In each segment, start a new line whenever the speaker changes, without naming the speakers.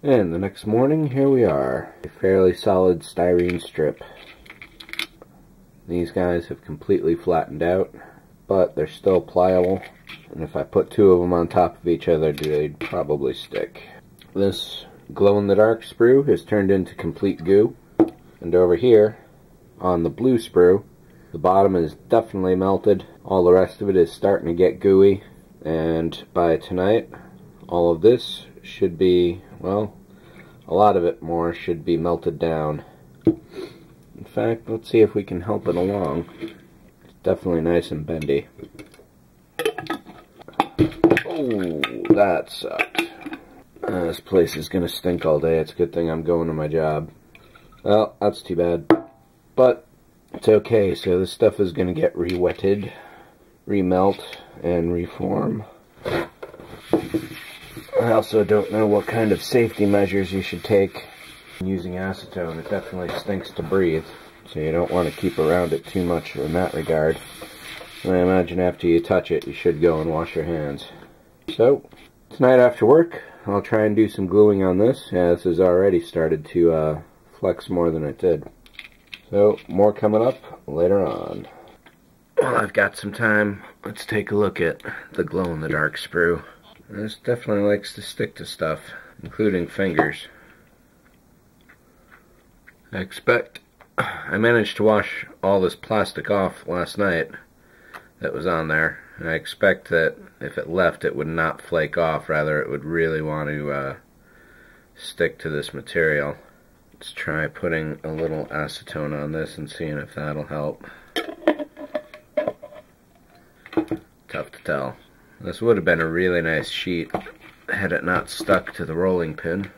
And the next morning, here we are. A fairly solid styrene strip. These guys have completely flattened out, but they're still pliable. And if I put two of them on top of each other, they'd probably stick. This glow-in-the-dark sprue has turned into complete goo. And over here, on the blue sprue, the bottom is definitely melted. All the rest of it is starting to get gooey. And by tonight, all of this should be, well, a lot of it more should be melted down. In fact, let's see if we can help it along. It's definitely nice and bendy. Oh, that sucked. This place is gonna stink all day. It's a good thing I'm going to my job. Well, that's too bad. But it's okay, so this stuff is gonna get re-wetted, remelt, and reform. I also don't know what kind of safety measures you should take using acetone. It definitely stinks to breathe, so you don't want to keep around it too much in that regard. And I imagine after you touch it, you should go and wash your hands. So, tonight after work, I'll try and do some gluing on this. Yeah, this has already started to flex more than it did. So, more coming up later on. Well, I've got some time. Let's take a look at the glow-in-the-dark sprue. This definitely likes to stick to stuff, including fingers. I managed to wash all this plastic off last night that was on there, and I expect that if it left it would not flake off, rather it would really want to stick to this material. Let's try putting a little acetone on this and seeing if that'll help. Tough to tell. This would have been a really nice sheet had it not stuck to the rolling pin.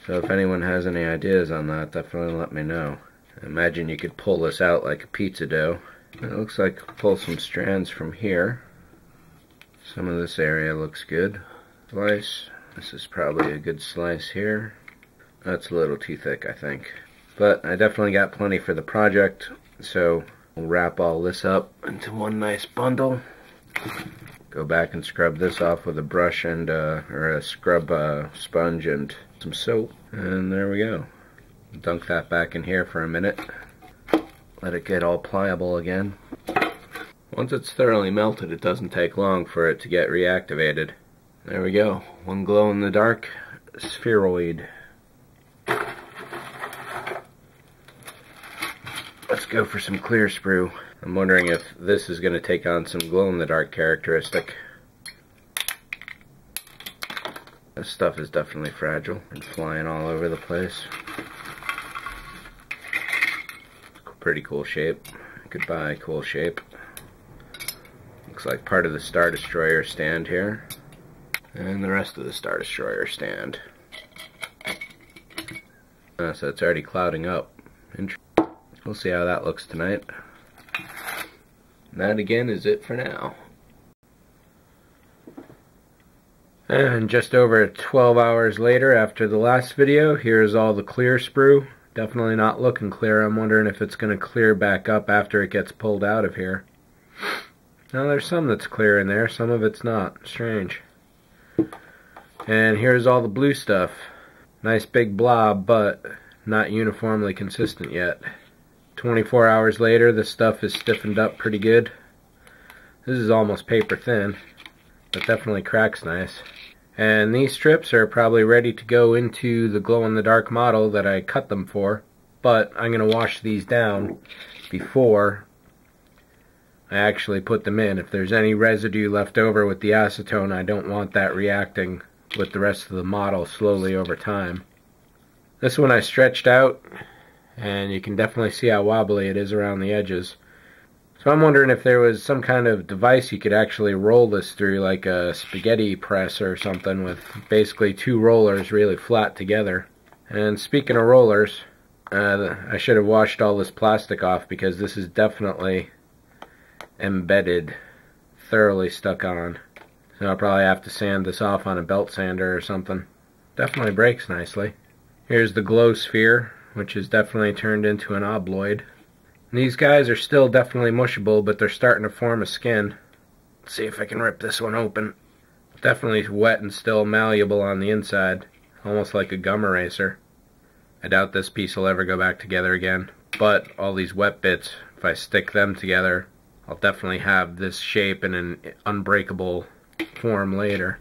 So if anyone has any ideas on that, definitely let me know. I imagine you could pull this out like a pizza dough. It looks like pull some strands from here. Some of this area looks good. Slice. This is probably a good slice here. That's a little too thick, I think. But I definitely got plenty for the project, so we'll wrap all this up into one nice bundle. Go back and scrub this off with a brush and or a scrub sponge and some soap, and there we go. Dunk that back in here for a minute. Let it get all pliable again. Once it's thoroughly melted, it doesn't take long for it to get reactivated. There we go. One glow-in-the-dark spheroid. Let's go for some clear sprue. I'm wondering if this is going to take on some glow-in-the-dark characteristic. This stuff is definitely fragile and flying all over the place. Pretty cool shape. Goodbye, cool shape. Looks like part of the Star Destroyer stand here. And the rest of the Star Destroyer stand. So it's already clouding up. We'll see how that looks tonight. That again is it for now. And just over 12 hours later after the last video, here's all the clear sprue. Definitely not looking clear. I'm wondering if it's going to clear back up after it gets pulled out of here. Now there's some that's clear in there, some of it's not. Strange. And here's all the blue stuff. Nice big blob, but not uniformly consistent yet. 24 hours later, this stuff is stiffened up pretty good. This is almost paper thin, but definitely cracks nice. And these strips are probably ready to go into the glow-in-the-dark model that I cut them for, but I'm going to wash these down before I actually put them in. If there's any residue left over with the acetone, I don't want that reacting with the rest of the model slowly over time. This one I stretched out, and you can definitely see how wobbly it is around the edges. So I'm wondering if there was some kind of device you could actually roll this through, like a spaghetti press or something, with basically two rollers really flat together. And speaking of rollers, I should have washed all this plastic off because this is definitely embedded, thoroughly stuck on. So I'll probably have to sand this off on a belt sander or something. Definitely breaks nicely. Here's the glow sphere, which is definitely turned into an obloid. These guys are still definitely mushable, but they're starting to form a skin. Let's see if I can rip this one open. Definitely wet and still malleable on the inside. almost like a gum eraser. I doubt this piece will ever go back together again, but all these wet bits, if I stick them together, I'll definitely have this shape in an unbreakable form later.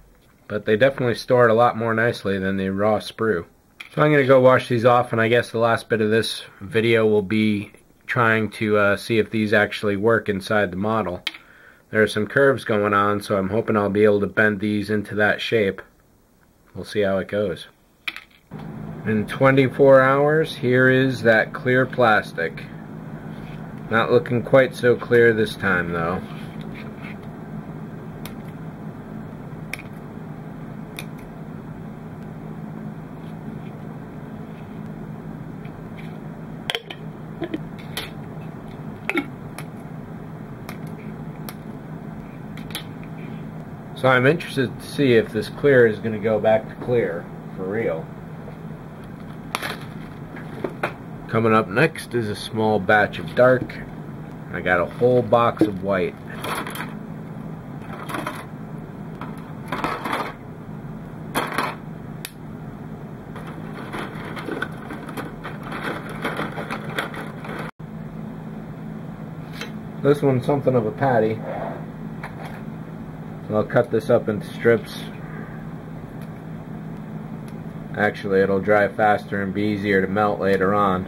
But they definitely store it a lot more nicely than the raw sprue. So I'm going to go wash these off, and I guess the last bit of this video will be trying to see if these actually work inside the model. There are some curves going on, so I'm hoping I'll be able to bend these into that shape. We'll see how it goes. In 24 hours, here is that clear plastic. Not looking quite so clear this time though. So I'm interested to see if this clear is going to go back to clear for real. Coming up next is a small batch of dark. I got a whole box of white. This one's something of a patty. So I'll cut this up into strips. Actually, it'll dry faster and be easier to melt later on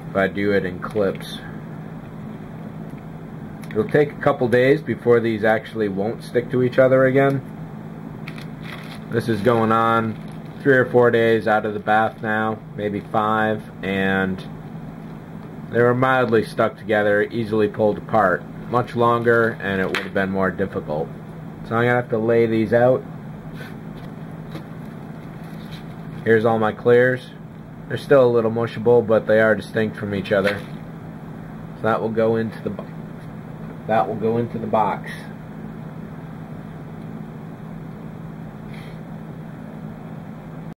if I do it in clips. It'll take a couple days before these actually won't stick to each other again. This is going on 3 or 4 days out of the bath now, maybe 5, and they were mildly stuck together, easily pulled apart. Much longer and it would have been more difficult. So I'm going to have to lay these out. Here's all my clears. They're still a little mushable, but they are distinct from each other. So that will go into the box.